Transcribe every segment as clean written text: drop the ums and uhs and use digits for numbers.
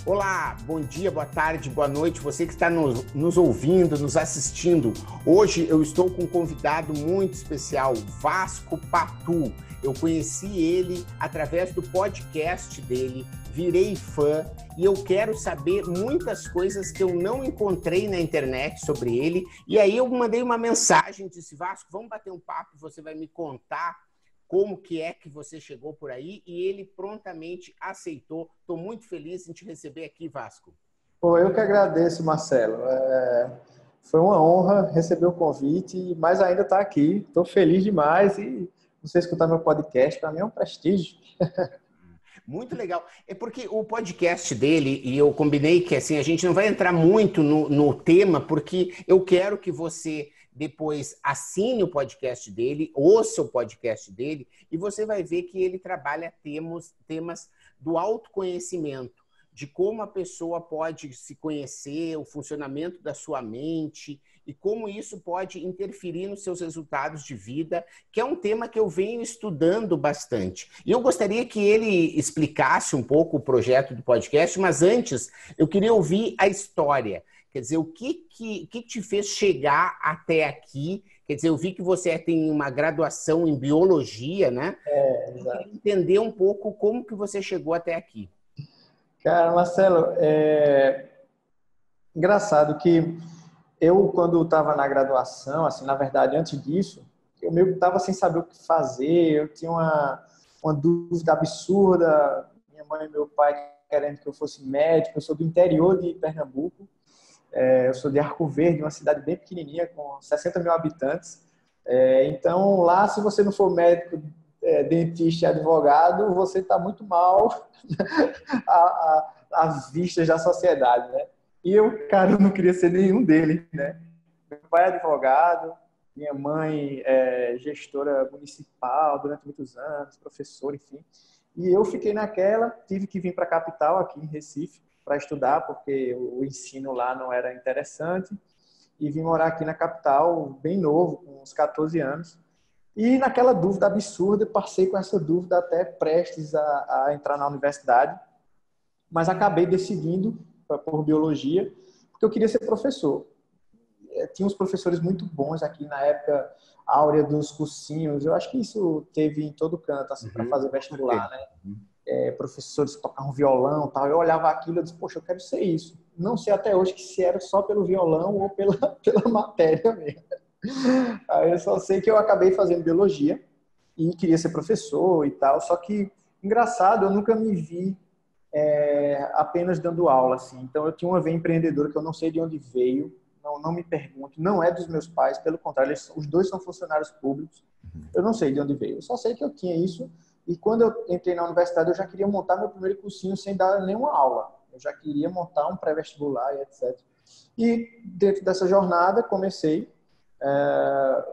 Olá, bom dia, boa tarde, boa noite, você que está nos ouvindo, nos assistindo. Hoje eu estou com um convidado muito especial, Vasco Patu. Eu conheci ele através do podcast dele, virei fã e eu quero saber muitas coisas que eu não encontrei na internet sobre ele. E aí eu mandei uma mensagem, disse, Vasco, vamos bater um papo, você vai me contar como que é que você chegou por aí, e ele prontamente aceitou. Estou muito feliz em te receber aqui, Vasco. Pô, eu que agradeço, Marcelo. Foi uma honra receber o convite, mas ainda está aqui. Estou feliz demais e você escutar meu podcast, para mim é um prestígio. Muito legal. É porque o podcast dele, e eu combinei que assim, a gente não vai entrar muito no tema, porque eu quero que você depois assine o podcast dele, ouça o podcast dele, e você vai ver que ele trabalha temas do autoconhecimento, de como a pessoa pode se conhecer, o funcionamento da sua mente e como isso pode interferir nos seus resultados de vida, que é um tema que eu venho estudando bastante. E eu gostaria que ele explicasse um pouco o projeto do podcast, mas antes eu queria ouvir a história. Quer dizer, o que te fez chegar até aqui? Quer dizer, eu vi que você tem uma graduação em biologia, né? Eu queria entender um pouco como que você chegou até aqui. Cara, Marcelo, engraçado que eu, quando estava na graduação, assim, na verdade, antes disso, eu meio que estava sem saber o que fazer, eu tinha uma dúvida absurda, minha mãe e meu pai querendo que eu fosse médico, eu sou do interior de Pernambuco, eu sou de Arco Verde, uma cidade bem pequenininha, com 60 mil habitantes. Então, lá, se você não for médico, dentista e advogado, você está muito mal às vistas da sociedade, né? E eu, cara, eu não queria ser nenhum deles, né? Meu pai é advogado, minha mãe é gestora municipal durante muitos anos, professora, enfim. E eu fiquei naquela, tive que vir para a capital, aqui em Recife, para estudar, porque o ensino lá não era interessante. E vim morar aqui na capital, bem novo, com uns 14 anos. E naquela dúvida absurda, passei com essa dúvida até prestes a entrar na universidade, mas acabei decidindo por biologia, porque eu queria ser professor. Tinha uns professores muito bons aqui na época áurea dos cursinhos, eu acho que isso teve em todo canto, assim, para fazer vestibular, né? Professores que tocavam violão, tal. Eu olhava aquilo e disse, poxa, eu quero ser isso. Não sei até hoje que se era só pelo violão ou pela matéria mesmo. Aí eu só sei que eu acabei fazendo biologia e queria ser professor e tal, só que, engraçado, eu nunca me vi apenas dando aula, assim. Então, eu tinha uma veia empreendedora que eu não sei de onde veio, não me pergunte, não é dos meus pais, pelo contrário, os dois são funcionários públicos, eu não sei de onde veio, eu só sei que eu tinha isso, e quando eu entrei na universidade, eu já queria montar meu primeiro cursinho sem dar nenhuma aula, eu já queria montar um pré-vestibular e etc. E dentro dessa jornada, comecei,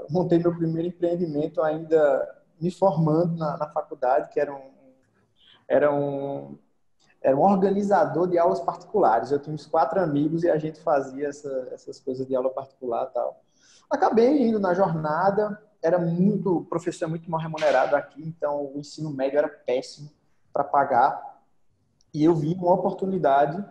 montei meu primeiro empreendimento ainda me formando na faculdade, que era um organizador de aulas particulares. Eu tinha uns 4 amigos e a gente fazia essas coisas de aula particular e tal. Acabei indo na jornada, o professor é muito mal remunerado aqui, então o ensino médio era péssimo para pagar. E eu vi uma oportunidade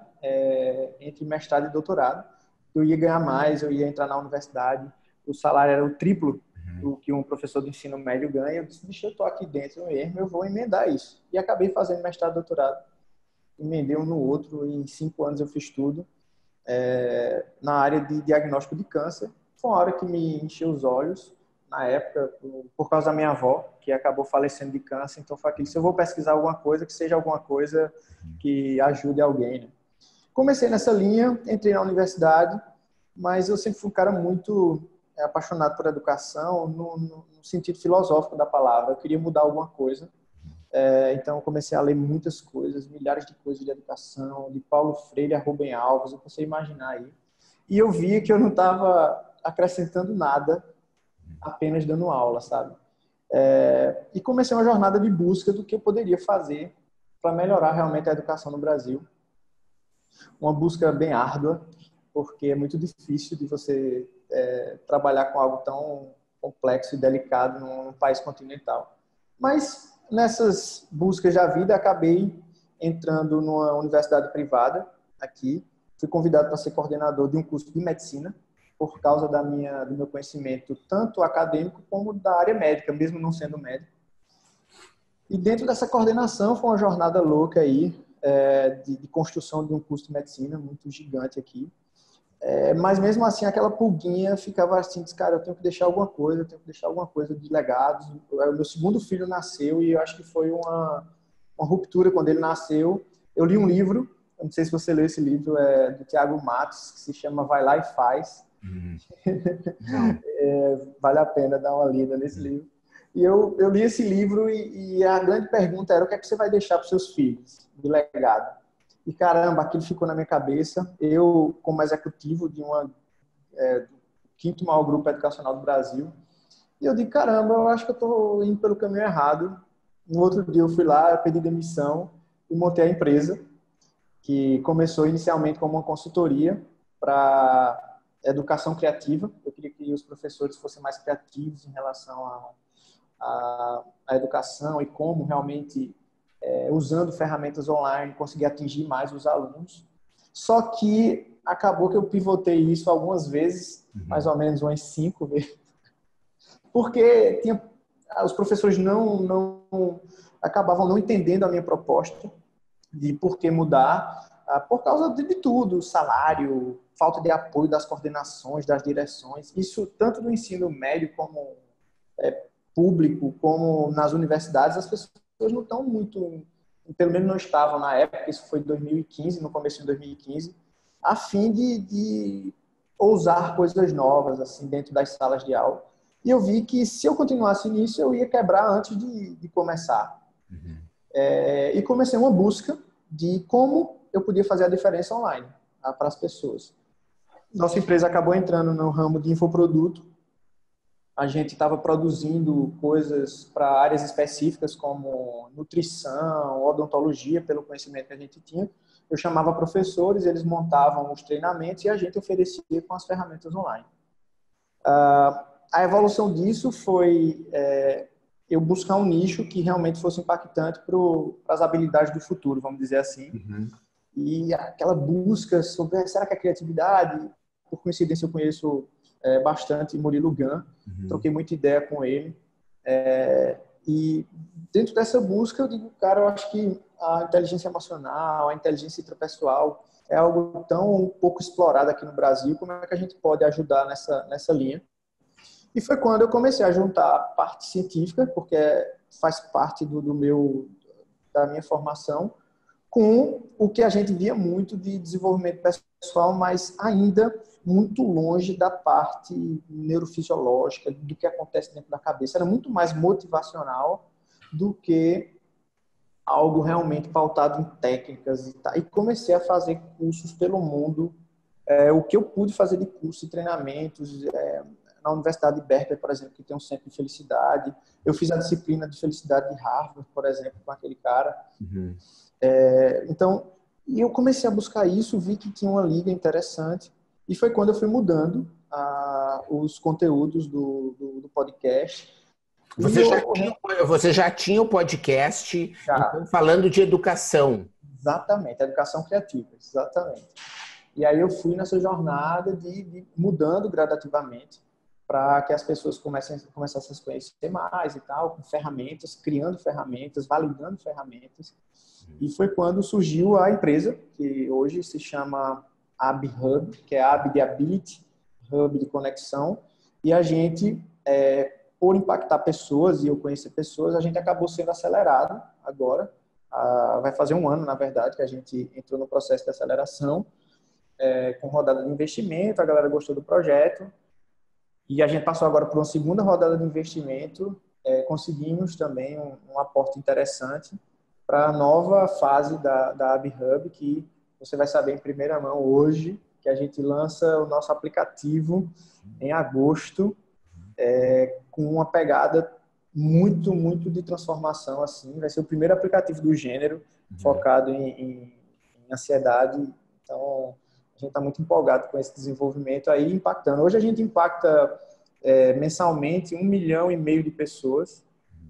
entre mestrado e doutorado. Eu ia ganhar mais, eu ia entrar na universidade, o salário era o triplo do que um professor de ensino médio ganha. Eu disse, deixa eu estou aqui dentro mesmo, eu vou emendar isso. E acabei fazendo mestrado e doutorado. Emendei um no outro, e em 5 anos eu fiz tudo na área de diagnóstico de câncer. Foi uma hora que me encheu os olhos, na época, por causa da minha avó, que acabou falecendo de câncer. Então foi aquilo, se eu vou pesquisar alguma coisa, que seja alguma coisa que ajude alguém, né? Comecei nessa linha, entrei na universidade, mas eu sempre fui um cara muito apaixonado por educação, no sentido filosófico da palavra. Eu queria mudar alguma coisa. Então, eu comecei a ler muitas coisas, milhares de coisas de educação, de Paulo Freire a Rubem Alves, eu comecei a imaginar aí. E eu via que eu não estava acrescentando nada, apenas dando aula, sabe? E comecei uma jornada de busca do que eu poderia fazer para melhorar realmente a educação no Brasil. Uma busca bem árdua, porque é muito difícil de você trabalhar com algo tão complexo e delicado num país continental. Mas nessas buscas da vida, acabei entrando numa universidade privada aqui. Fui convidado para ser coordenador de um curso de medicina, por causa do meu conhecimento, tanto acadêmico como da área médica, mesmo não sendo médico. E dentro dessa coordenação foi uma jornada louca aí, de construção de um curso de medicina muito gigante aqui. Mas mesmo assim, aquela pulguinha ficava assim, cara, eu tenho que deixar alguma coisa, de legados. O meu segundo filho nasceu e eu acho que foi uma ruptura quando ele nasceu. Eu li um livro, eu não sei se você leu esse livro, do Tiago Matos, que se chama Vai Lá e Faz. Vale a pena dar uma lida nesse livro. E eu li esse livro e a grande pergunta era: o que é que você vai deixar para os seus filhos de legado? E caramba, aquilo ficou na minha cabeça. Eu, como executivo do quinto maior grupo educacional do Brasil, e eu digo, caramba, eu acho que eu estou indo pelo caminho errado. No outro dia eu fui lá, eu pedi demissão e montei a empresa, que começou inicialmente como uma consultoria para educação criativa. Eu queria que os professores fossem mais criativos em relação à educação e como realmente, usando ferramentas online, conseguir atingir mais os alunos. Só que acabou que eu pivotei isso algumas vezes, mais ou menos umas 5 vezes, porque os professores acabavam não entendendo a minha proposta de por que mudar, por causa de tudo, salário, falta de apoio das coordenações, das direções, isso tanto no ensino médio como público, como nas universidades, as pessoas não estão muito, pelo menos não estavam na época, isso foi em 2015, no começo de 2015, a fim de ousar coisas novas assim dentro das salas de aula. E eu vi que se eu continuasse nisso, eu ia quebrar antes de começar. E comecei uma busca de como eu podia fazer a diferença online, para as pessoas. Nossa empresa acabou entrando no ramo de infoproduto. A gente estava produzindo coisas para áreas específicas como nutrição, odontologia, pelo conhecimento que a gente tinha. Eu chamava professores, eles montavam os treinamentos e a gente oferecia com as ferramentas online. A evolução disso foi eu buscar um nicho que realmente fosse impactante para as habilidades do futuro, vamos dizer assim. E aquela busca sobre, será que é criatividade? Por coincidência, eu conheço bastante Murilo Gun, troquei muita ideia com ele. E dentro dessa busca, eu digo, cara, eu acho que a inteligência emocional, a inteligência intrapessoal é algo tão pouco explorado aqui no Brasil. Como é que a gente pode ajudar nessa linha? E foi quando eu comecei a juntar a parte científica, porque faz parte da minha formação, com o que a gente via muito de desenvolvimento pessoal, mas ainda muito longe da parte neurofisiológica, do que acontece dentro da cabeça. Era muito mais motivacional do que algo realmente pautado em técnicas e tal. E comecei a fazer cursos pelo mundo, o que eu pude fazer de cursos e treinamentos, na Universidade de Berkeley, por exemplo, que tem um centro de felicidade. Eu fiz a disciplina de felicidade de Harvard, por exemplo, com aquele cara. Então, e eu comecei a buscar isso, vi que tinha uma liga interessante, e foi quando eu fui mudando os conteúdos do podcast. Você já tinha o podcast, então, falando de educação. Exatamente, educação criativa, exatamente. E aí eu fui nessa jornada de mudando gradativamente para que as pessoas começassem a se conhecer mais e tal, com ferramentas, criando ferramentas, validando ferramentas. E foi quando surgiu a empresa, que hoje se chama ABHub, que é AB de Ability, Hub de conexão. E a gente, por impactar pessoas e eu conhecer pessoas, a gente acabou sendo acelerado agora. Vai fazer 1 ano, na verdade, que a gente entrou no processo de aceleração, com rodada de investimento, a galera gostou do projeto. E a gente passou agora por uma segunda rodada de investimento, conseguimos também um aporte interessante para a nova fase da ABHub, que você vai saber em primeira mão hoje, que a gente lança o nosso aplicativo em agosto, com uma pegada muito, muito de transformação. Assim. Vai ser o primeiro aplicativo do gênero focado em ansiedade. Então, a gente está muito empolgado com esse desenvolvimento aí, impactando. Hoje a gente impacta mensalmente 1,5 milhão de pessoas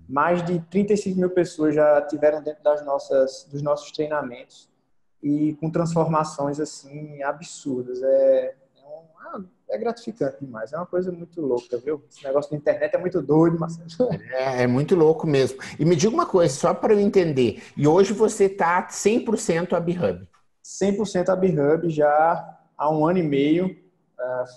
Mais de 35 mil pessoas já tiveram dentro dos nossos treinamentos e com transformações assim absurdas. É gratificante demais. É uma coisa muito louca, viu? Esse negócio da internet é muito doido, Marcelo. É muito louco mesmo. E me diga uma coisa, só para eu entender. E hoje você está 100% AbiHub? 100% AbiHub já há um ano e meio.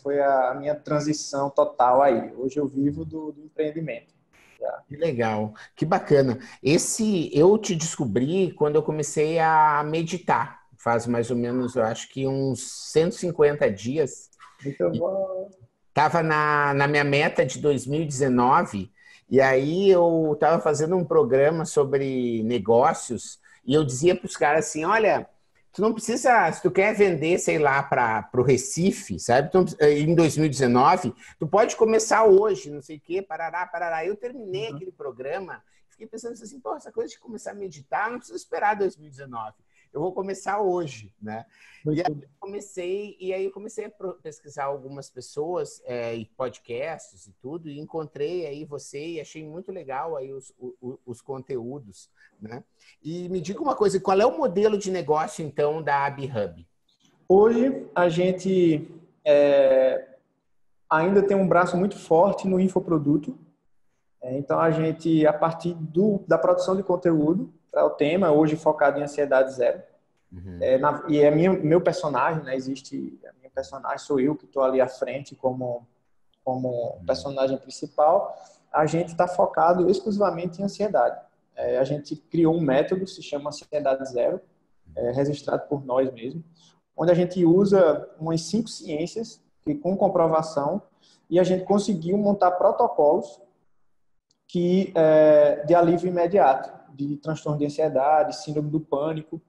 Foi a minha transição total aí. Hoje eu vivo do empreendimento. Já. Que legal, que bacana. Eu te descobri quando eu comecei a meditar. Faz mais ou menos, eu acho que uns 150 dias. Muito bom. Estava na minha meta de 2019, e aí eu estava fazendo um programa sobre negócios, e eu dizia para os caras assim, olha, tu não precisa, se tu quer vender, sei lá, para o Recife, sabe? Então, em 2019, tu pode começar hoje, não sei o quê, parará, parará. Eu terminei aquele programa, fiquei pensando assim, pô, essa coisa de começar a meditar, não precisa esperar 2019. Eu vou começar hoje, né? E aí eu comecei a pesquisar algumas pessoas e podcasts e tudo, e encontrei aí você e achei muito legal aí os conteúdos, né? E me diga uma coisa, qual é o modelo de negócio, então, da AbiHub? Hoje, a gente ainda tem um braço muito forte no infoproduto. Então, a gente, a partir da produção de conteúdo, para o tema, hoje focado em ansiedade zero, meu personagem, né? Existe a minha personagem, sou eu que estou ali à frente como personagem principal. A gente está focado exclusivamente em ansiedade. A gente criou um método, se chama Ansiedade Zero, registrado por nós mesmos, onde a gente usa umas 5 ciências que, com comprovação, e a gente conseguiu montar protocolos de alívio imediato, de transtorno de ansiedade, síndrome do pânico.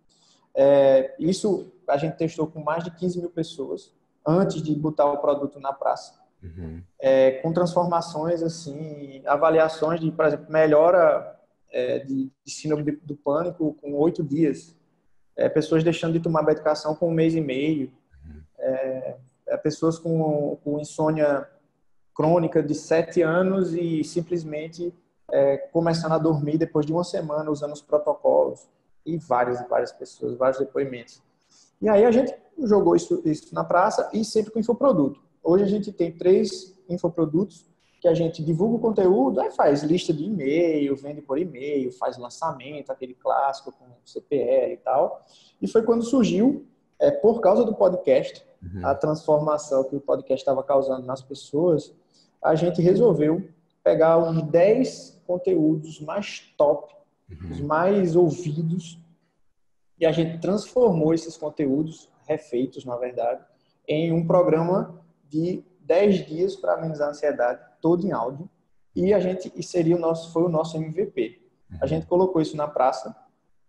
Isso a gente testou com mais de 15 mil pessoas antes de botar o produto na praça. Com transformações, assim, avaliações de, por exemplo, melhora de síndrome do pânico com 8 dias. Pessoas deixando de tomar medicação com 1 mês e meio. Pessoas com insônia crônica de 7 anos e simplesmente começando a dormir depois de 1 semana usando os protocolos. E várias pessoas, vários depoimentos. E aí a gente jogou isso na praça e sempre com infoproduto. Hoje a gente tem 3 infoprodutos que a gente divulga o conteúdo, aí faz lista de e-mail, vende por e-mail, faz lançamento, aquele clássico com CPL e tal. E foi quando surgiu, por causa do podcast, a transformação que o podcast estava causando nas pessoas, a gente resolveu pegar os 10 conteúdos mais top, os mais ouvidos, e a gente transformou esses conteúdos, refeitos, na verdade, em um programa de 10 dias para amenizar a ansiedade, todo em áudio, e foi o nosso MVP. A gente colocou isso na praça,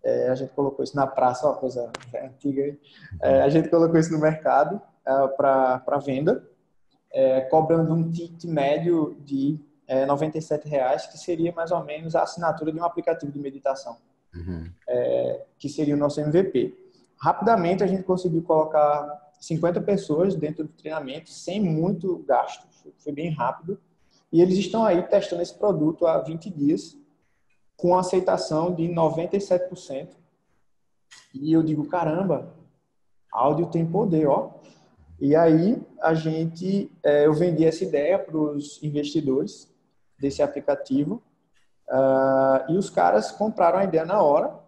uma coisa antiga, a gente colocou isso no mercado para venda, cobrando um ticket médio de R$ 97,00, que seria mais ou menos a assinatura de um aplicativo de meditação, que seria o nosso MVP. Rapidamente a gente conseguiu colocar 50 pessoas dentro do treinamento sem muito gasto, foi bem rápido, e eles estão aí testando esse produto há 20 dias com aceitação de 97%. E eu digo, caramba, áudio tem poder, ó. E aí eu vendi essa ideia para os investidores desse aplicativo, e os caras compraram a ideia na hora,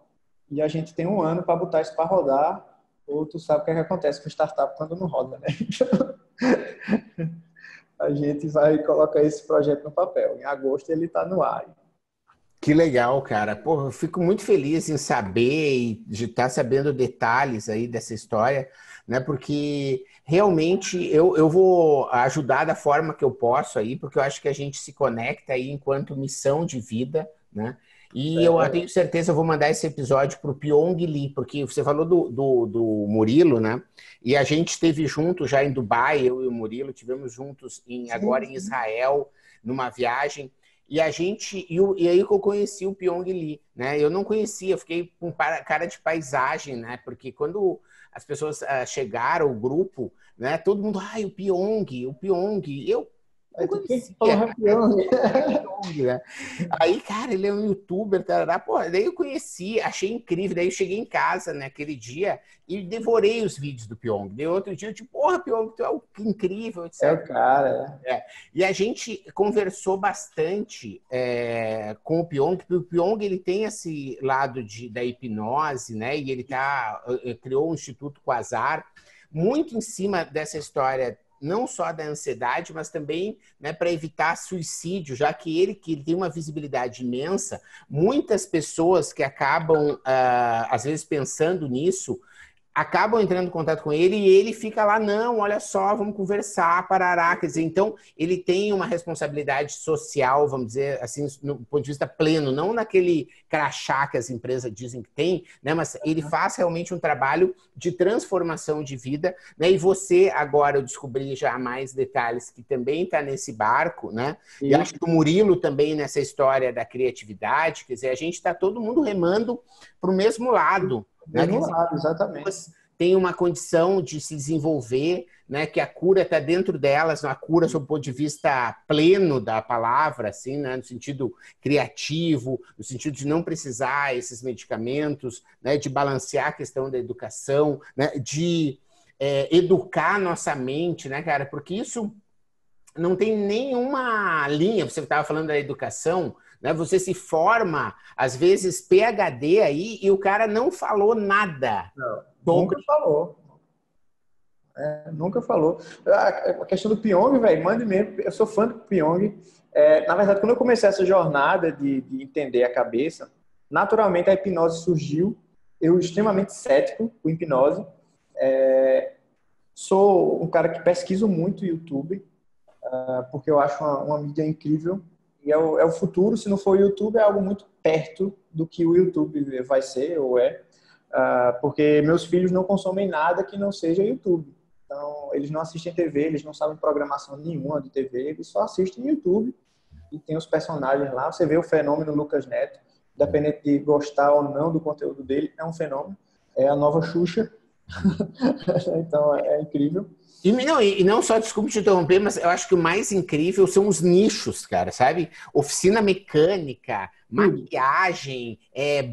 e a gente tem 1 ano para botar isso para rodar, ou tu sabe o que acontece com startup quando não roda, né? Então, a gente vai colocar esse projeto no papel. Em agosto ele está no ar. Que legal, cara. Pô, eu fico muito feliz em saber e de estar sabendo detalhes aí dessa história, né? Porque realmente eu vou ajudar da forma que eu posso aí, porque eu acho que a gente se conecta aí enquanto missão de vida, né? E eu tenho certeza, eu vou mandar esse episódio para o Pyong Lee, porque você falou do Murilo, né? E a gente esteve junto já em Dubai, eu e o Murilo, tivemos juntos agora em Israel, numa viagem. E aí que eu conheci o Pyong Lee, né? Eu não conhecia, eu fiquei com cara de paisagem, né? Porque quando as pessoas chegaram, o grupo, né? Todo mundo, o Pyong, o Pyong. Eu Quem conhecia, falou cara. Pyong? Pyong, né? Aí, cara, ele é um youtuber, tarará. Pô, daí eu conheci, achei incrível. Daí eu cheguei em casa naquele dia e devorei os vídeos do Pyong. Daí outro dia eu tipo, porra, Pyong, tu é incrível, É etc. o cara. É. E a gente conversou bastante com o Pyong, porque o Pyong ele tem esse lado da hipnose, né? E ele criou o Instituto Quasar, muito em cima dessa história, não só da ansiedade, mas também, né, para evitar suicídio, já que ele tem uma visibilidade imensa. Muitas pessoas que acabam, às vezes, pensando nisso, acabam entrando em contato com ele e ele fica lá, não, olha só, vamos conversar, parará. Quer dizer, então, ele tem uma responsabilidade social, vamos dizer assim, no ponto de vista pleno, não naquele crachá que as empresas dizem que tem, né? Mas ele faz realmente um trabalho de transformação de vida, né? E você, agora, eu descobri já mais detalhes que também está nesse barco, né? E acho que o Murilo também nessa história da criatividade, quer dizer, a gente está todo mundo remando para o mesmo lado, né? Mesmo lado, exatamente. Têm uma condição de se desenvolver, né? Que a cura está dentro delas, a cura sob o ponto de vista pleno da palavra, assim, né? No sentido criativo, no sentido de não precisar esses medicamentos, né? De balancear a questão da educação, né? De educar nossa mente, né, cara? Porque isso não tem nenhuma linha. Você estava falando da educação, né? Você se forma, às vezes, PhD aí, e o cara não falou nada. Não, Sobre... nunca falou. Nunca falou. A questão do Pyong, velho, mande mesmo. Eu sou fã do Pyong. Na verdade, quando eu comecei essa jornada de entender a cabeça, naturalmente a hipnose surgiu. Eu, extremamente cético com hipnose. Sou um cara que pesquiso muito o YouTube, porque eu acho uma mídia incrível. E é o futuro. Se não for o YouTube, é algo muito perto do que o YouTube vai ser ou é. Porque meus filhos não consomem nada que não seja YouTube. Então, eles não assistem TV, eles não sabem programação nenhuma de TV, eles só assistem YouTube e tem os personagens lá. Você vê o fenômeno Lucas Neto, independente de gostar ou não do conteúdo dele, é um fenômeno. É a nova Xuxa. Então, é incrível. E não só, desculpe te interromper, mas eu acho que o mais incrível são os nichos, cara, sabe? Oficina mecânica, maquiagem,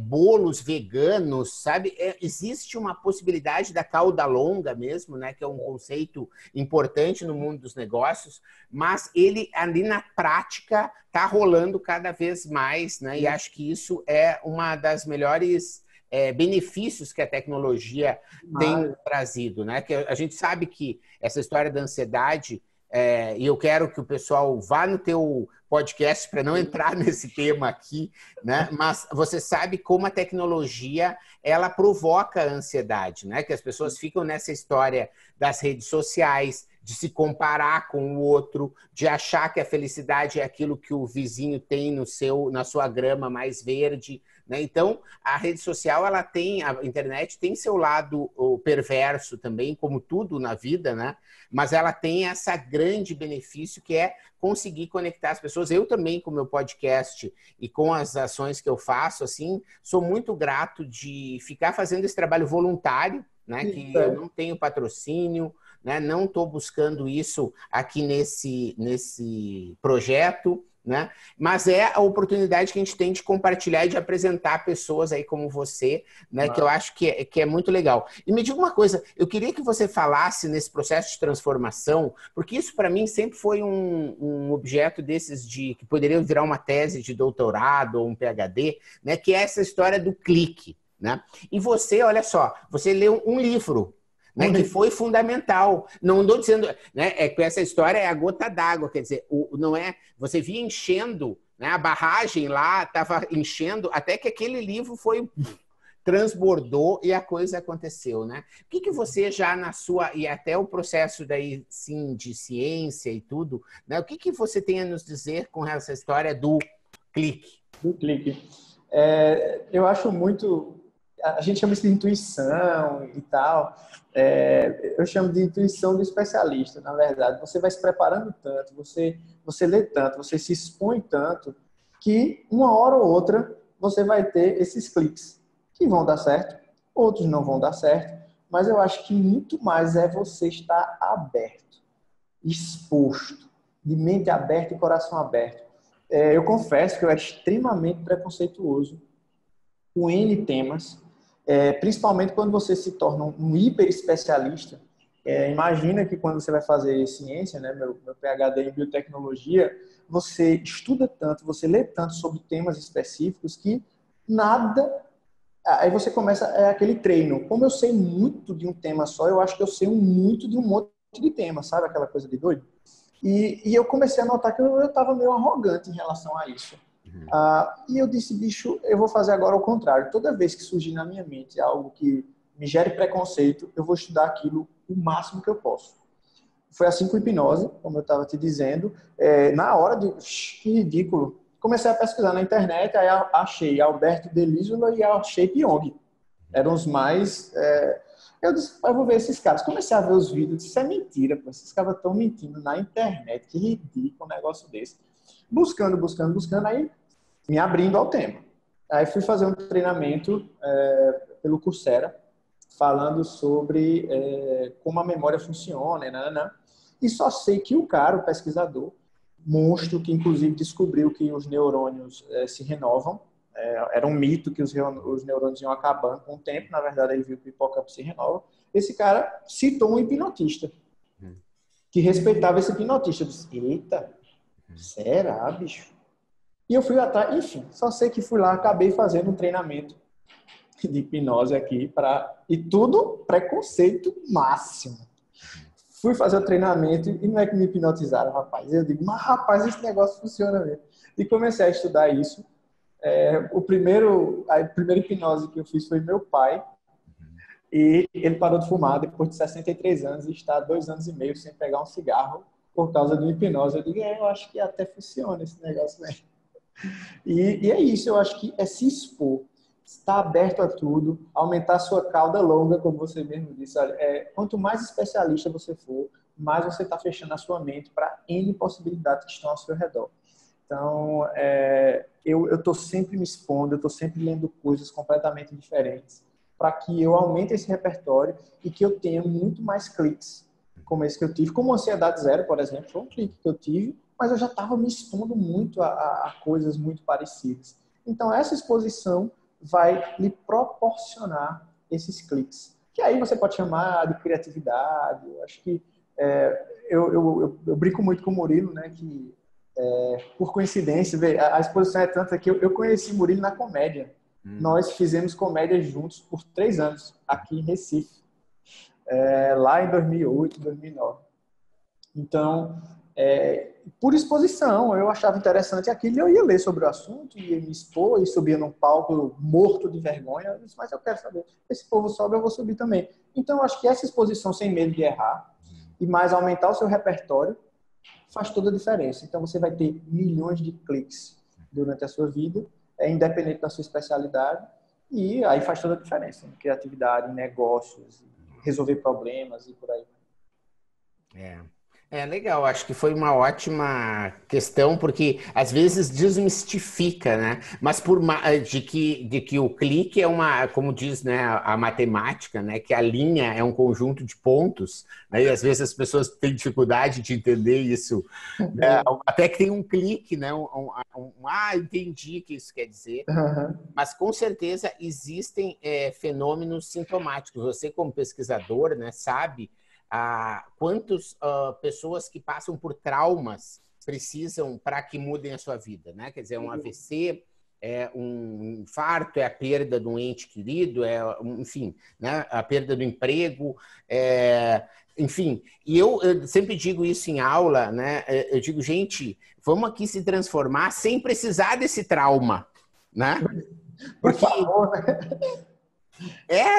bolos veganos, sabe? Existe uma possibilidade da cauda longa mesmo, né? Que é um conceito importante no mundo dos negócios, mas ele ali na prática tá rolando cada vez mais, né? E acho que isso é uma das melhores benefícios que a tecnologia tem trazido, né? Que a gente sabe que essa história da ansiedade, e eu quero que o pessoal vá no teu podcast para não entrar nesse tema aqui, né? Mas você sabe como a tecnologia ela provoca a ansiedade, né? Que as pessoas ficam nessa história das redes sociais, de se comparar com o outro, de achar que a felicidade é aquilo que o vizinho tem na sua grama mais verde, né? Então, a rede social, a internet tem seu lado perverso também, como tudo na vida, né? Mas ela tem essa grande benefício que é conseguir conectar as pessoas. Eu também, com o meu podcast e com as ações que eu faço, assim, sou muito grato de ficar fazendo esse trabalho voluntário, né? Que eu não tenho patrocínio, né? Não estou buscando isso aqui nesse projeto, né? Mas é a oportunidade que a gente tem de compartilhar e de apresentar pessoas aí como você, né? Que eu acho que é muito legal. E me diga uma coisa, eu queria que você falasse nesse processo de transformação, porque isso para mim sempre foi um objeto desses que poderia virar uma tese de doutorado ou um PhD, né? Que é essa história do clique, né? E você, olha só, você leu um livro, né, que foi fundamental. Não estou dizendo, né, que essa história é a gota d'água, quer dizer, não é, você via enchendo, né, a barragem lá estava enchendo, até que aquele livro transbordou e a coisa aconteceu, né? O que você já e até o processo daí, sim, de ciência e tudo, né, o que você tem a nos dizer com essa história do clique? Do clique. Eu acho muito... A gente chama isso de intuição e tal. Eu chamo de intuição do especialista, na verdade. Você vai se preparando tanto, você lê tanto, você se expõe tanto, que uma hora ou outra você vai ter esses cliques que vão dar certo, outros não vão dar certo, mas eu acho que muito mais é você estar aberto, exposto, de mente aberta e coração aberto. Eu confesso que eu era extremamente preconceituoso com N temas, principalmente quando você se torna um hiper especialista. Imagina que quando você vai fazer ciência, né, meu PhD em biotecnologia, você estuda tanto, você lê tanto sobre temas específicos que nada... Aí você começa aquele treino. Como eu sei muito de um tema só, eu acho que eu sei muito de um monte de temas, sabe? Aquela coisa de doido. E eu comecei a notar que eu estava meio arrogante em relação a isso. E eu disse, bicho, eu vou fazer agora o contrário. Toda vez que surgir na minha mente algo que me gere preconceito, eu vou estudar aquilo o máximo que eu posso. Foi assim com hipnose, como eu estava te dizendo. Na hora de... Que ridículo. Comecei a pesquisar na internet, aí achei Alberto Delísula e achei Pyong. Eram os mais... Eu disse, eu vou ver esses caras. Comecei a ver os vídeos, disse, isso é mentira, pô. Esses caras estão mentindo na internet. Que ridículo um negócio desse. Buscando, aí me abrindo ao tema. Aí fui fazer um treinamento pelo Coursera, falando sobre como a memória funciona, e só sei que o cara, o pesquisador, monstro, que inclusive descobriu que os neurônios se renovam, era um mito que os neurônios iam acabando com o tempo, na verdade ele viu que o hipocampo se renova. Esse cara citou um hipnotista, que respeitava esse hipnotista. Eu disse, eita, será, bicho? E eu fui atrás, enfim, só sei que fui lá, acabei fazendo um treinamento de hipnose aqui, e tudo preconceito máximo. Fui fazer o treinamento e não é que me hipnotizaram, rapaz. Eu digo, mas rapaz, esse negócio funciona mesmo. E comecei a estudar isso. A primeira hipnose que eu fiz foi meu pai. E ele parou de fumar depois de 63 anos e está há 2 anos e meio sem pegar um cigarro por causa de uma hipnose. Eu digo, eu acho que até funciona esse negócio mesmo. E é isso, eu acho que é se expor, estar aberto a tudo, aumentar a sua cauda longa, como você mesmo disse. Olha, quanto mais especialista você for, mais você está fechando a sua mente para N possibilidades que estão ao seu redor. Então, eu estou sempre me expondo, eu estou sempre lendo coisas completamente diferentes para que eu aumente esse repertório e que eu tenha muito mais cliques, como esse que eu tive. Como Ansiedade Zero, por exemplo, foi um clique que eu tive, mas eu já estava me expondo muito a coisas muito parecidas. Então, essa exposição vai lhe proporcionar esses cliques, que aí você pode chamar de criatividade. Eu acho que eu brinco muito com o Murilo, né, que por coincidência, a exposição é tanta que eu conheci o Murilo na comédia. Nós fizemos comédia juntos por 3 anos, aqui em Recife, lá em 2008, 2009. Então, por exposição, eu achava interessante aquilo e eu ia ler sobre o assunto, ia me expor e subia num palco morto de vergonha. Eu disse, mas eu quero saber, esse povo sobe, eu vou subir também. Então, eu acho que essa exposição sem medo de errar e mais aumentar o seu repertório faz toda a diferença. Então, você vai ter milhões de cliques durante a sua vida, independente da sua especialidade, e aí faz toda a diferença. Em criatividade, em negócios, resolver problemas e por aí. Legal, acho que foi uma ótima questão, porque às vezes desmistifica, né? Mas de que o clique é como diz, né, a matemática, né, que a linha é um conjunto de pontos, né, e às vezes as pessoas têm dificuldade de entender isso, né? Até que tem um clique, né? Entendi o que isso quer dizer. Mas com certeza existem fenômenos sintomáticos. Você, como pesquisador, né, sabe quantas pessoas que passam por traumas precisam para que mudem a sua vida, né? Quer dizer, um AVC, um infarto, a perda de um ente querido, enfim, né? A perda do emprego, enfim. E eu sempre digo isso em aula, né? Eu digo, gente, vamos aqui se transformar sem precisar desse trauma, né? Por favor, né?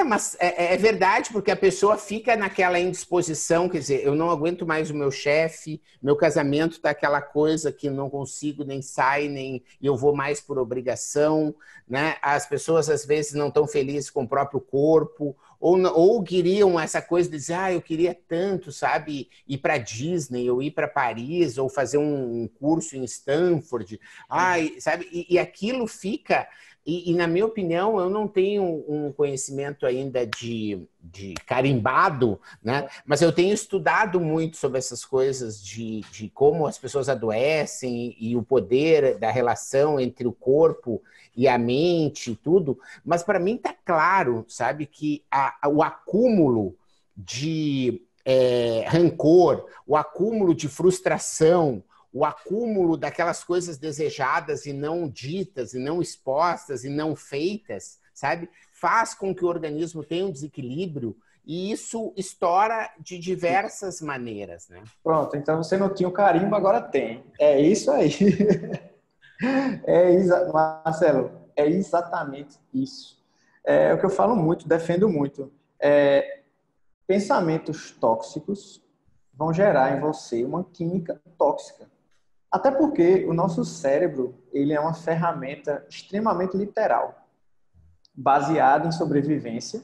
Mas é verdade, porque a pessoa fica naquela indisposição, quer dizer, eu não aguento mais o meu chefe, meu casamento tá aquela coisa que não consigo, nem sai, nem eu vou mais por obrigação, né? As pessoas às vezes não estão felizes com o próprio corpo, ou queriam essa coisa de dizer, eu queria tanto, sabe, ir para Disney, ou ir para Paris, ou fazer um curso em Stanford, sabe, e aquilo fica E, na minha opinião, eu não tenho um conhecimento ainda de carimbado, né? Mas eu tenho estudado muito sobre essas coisas de como as pessoas adoecem e o poder da relação entre o corpo e a mente e tudo. Mas para mim está claro, sabe, que o acúmulo de rancor, o acúmulo de frustração, o acúmulo daquelas coisas desejadas e não ditas, e não expostas, e não feitas, sabe? Faz com que o organismo tenha um desequilíbrio e isso estoura de diversas maneiras, né? Pronto, então você não tinha o carimbo, agora tem. É isso aí. Marcelo, é exatamente isso. É o que eu falo muito, defendo muito. Pensamentos tóxicos vão gerar em você uma química tóxica. Até porque o nosso cérebro, ele é uma ferramenta extremamente literal, baseada em sobrevivência.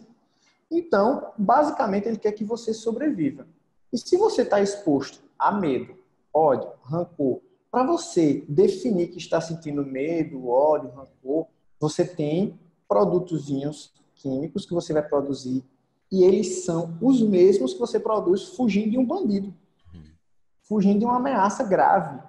Então, basicamente, ele quer que você sobreviva. E se você está exposto a medo, ódio, rancor, para você definir que está sentindo medo, ódio, rancor, você tem produtozinhos químicos que você vai produzir e eles são os mesmos que você produz fugindo de um bandido, fugindo de uma ameaça grave,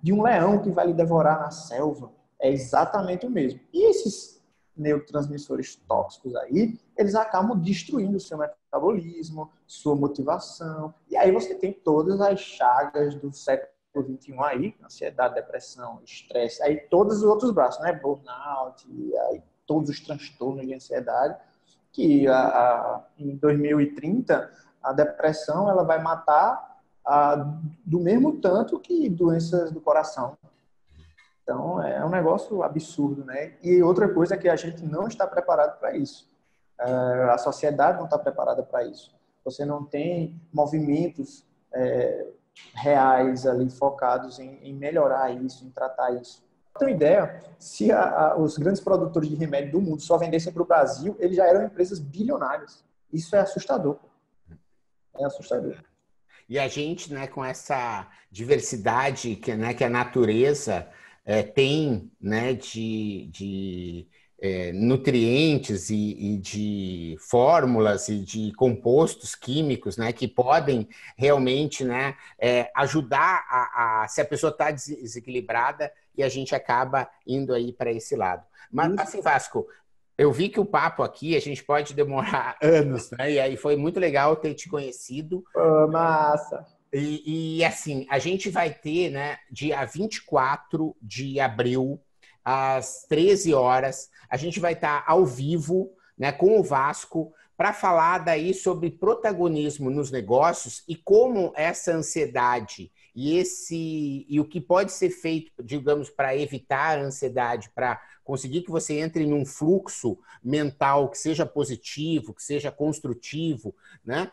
de um leão que vai lhe devorar na selva. É exatamente o mesmo. E esses neurotransmissores tóxicos aí, eles acabam destruindo o seu metabolismo, sua motivação. E aí você tem todas as chagas do século XXI aí, ansiedade, depressão, estresse, aí todos os outros braços, né? Burnout, e aí todos os transtornos de ansiedade, que em 2030 a depressão ela vai matar do mesmo tanto que doenças do coração. Então, é um negócio absurdo, né? E outra coisa é que a gente não está preparado para isso. A sociedade não está preparada para isso. Você não tem movimentos reais ali focados em melhorar isso, em tratar isso. Pra ter uma ideia, se os grandes produtores de remédio do mundo só vendessem para o Brasil, eles já eram empresas bilionárias. Isso é assustador. É assustador. E a gente, né, com essa diversidade que a natureza tem, né, de nutrientes e de fórmulas e de compostos químicos, né, que podem realmente, né, ajudar se a pessoa está desequilibrada e a gente acaba indo aí para esse lado. Mas, assim, Vasco, eu vi que o papo aqui, a gente pode demorar anos, né? E aí foi muito legal ter te conhecido. Massa! Assim, a gente vai ter, né, dia 24 de abril, às 13 horas, a gente vai estar ao vivo, né, com o Vasco, para falar daí sobre protagonismo nos negócios e como essa ansiedade e o que pode ser feito, digamos, para evitar a ansiedade, para conseguir que você entre num fluxo mental que seja positivo, que seja construtivo, né?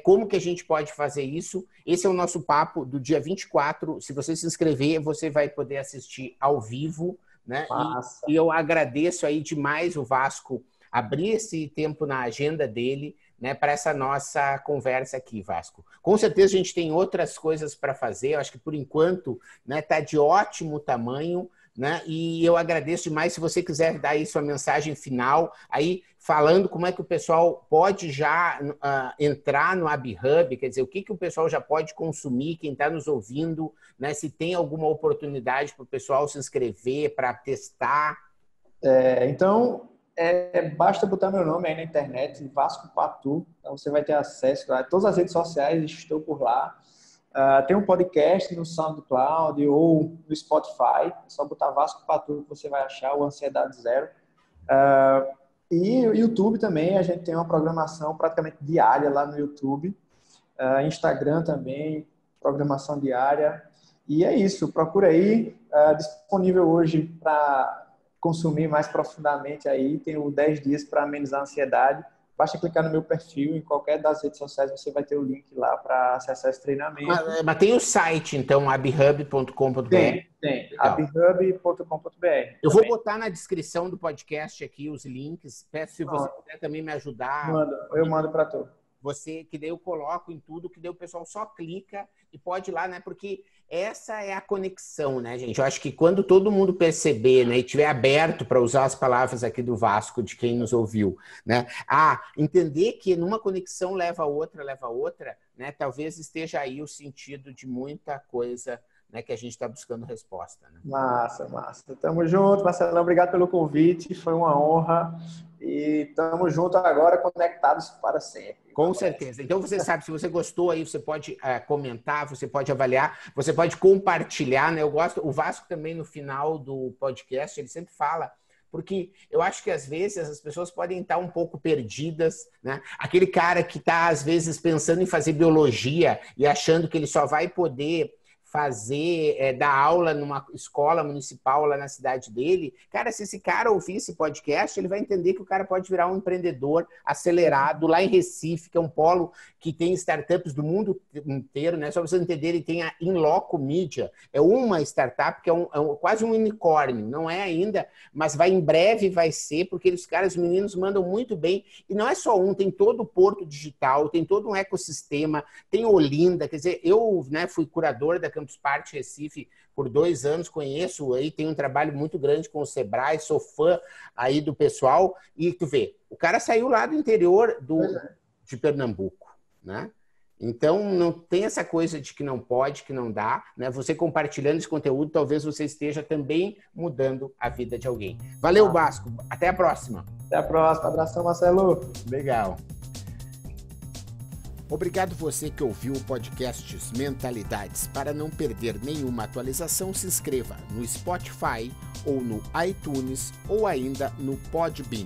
Como que a gente pode fazer isso? Esse é o nosso papo do dia 24. Se você se inscrever, você vai poder assistir ao vivo, né? E eu agradeço aí demais o Vasco abrir esse tempo na agenda dele, né, para essa nossa conversa aqui, Vasco. Com certeza a gente tem outras coisas para fazer. Eu acho que por enquanto, né, tá de ótimo tamanho, né? E eu agradeço demais. Se você quiser dar aí sua mensagem final, aí falando como é que o pessoal pode já entrar no AbHub, quer dizer, o que o pessoal já pode consumir, quem está nos ouvindo, né? Se tem alguma oportunidade para o pessoal se inscrever, para testar. Então, basta botar meu nome aí na internet, Vasco Patu, então você vai ter acesso a todas as redes sociais, estou por lá. Tem um podcast no SoundCloud ou no Spotify, é só botar Vasco Patu que você vai achar o Ansiedade Zero. E o YouTube também, a gente tem uma programação praticamente diária lá no YouTube. Instagram também, programação diária. E é isso, procura aí, disponível hoje para consumir mais profundamente aí, tem o 10 dias para amenizar a ansiedade. Basta clicar no meu perfil, em qualquer das redes sociais você vai ter o link lá para acessar esse treinamento. Mas tem o site, então, abhub.com.br. Tem, abhub.com.br. Eu vou botar na descrição do podcast aqui os links. Peço se você quiser também me ajudar. Eu mando para tu. Que daí eu coloco em tudo, que daí o pessoal só clica e pode ir lá, né? Porque essa é a conexão, né, gente? Eu acho que quando todo mundo perceber, né, e tiver aberto para usar as palavras aqui do Vasco, de quem nos ouviu, né? Entender que numa conexão leva a outra, né? Talvez esteja aí o sentido de muita coisa, né, que a gente está buscando resposta. Né? Massa. Tamo junto, Marcelão. Obrigado pelo convite. Foi uma honra. E tamo junto agora, conectados para sempre. Com certeza. Então, você sabe, se você gostou aí, você pode comentar, você pode avaliar, você pode compartilhar, né? Eu gosto, o Vasco também, no final do podcast, ele sempre fala, porque eu acho que, às vezes, as pessoas podem estar um pouco perdidas, né? Aquele cara que está, às vezes, pensando em fazer biologia e achando que ele só vai poder dar aula numa escola municipal lá na cidade dele, cara, se esse cara ouvir esse podcast, ele vai entender que o cara pode virar um empreendedor acelerado lá em Recife, que é um polo que tem startups do mundo inteiro, né? Só para vocês entenderem, tem a Inloco Media, é uma startup que é quase um unicórnio, não é ainda, mas em breve vai ser, porque os meninos mandam muito bem, e não é só tem todo o Porto Digital, tem todo um ecossistema, tem Olinda, quer dizer, eu, né, fui curador da Campus Party Recife por 2 anos, conheço aí, tenho um trabalho muito grande com o Sebrae, sou fã aí do pessoal, e tu vê, o cara saiu lá do interior de Pernambuco, né? Então, não tem essa coisa de que não pode, que não dá, né? Você compartilhando esse conteúdo, talvez você esteja também mudando a vida de alguém. Valeu, Vasco. Até a próxima. Até a próxima. Abração, Marcelo. Legal. Obrigado você que ouviu o podcast Mentalidades. Para não perder nenhuma atualização, se inscreva no Spotify ou no iTunes ou ainda no Podbean.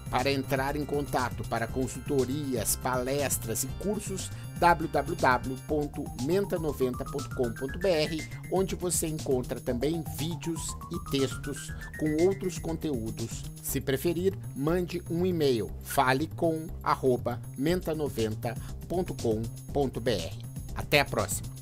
Para entrar em contato para consultorias, palestras e cursos, www.menta90.com.br, onde você encontra também vídeos e textos com outros conteúdos. Se preferir, mande um e-mail, falecom@menta90.com.br. Até a próxima!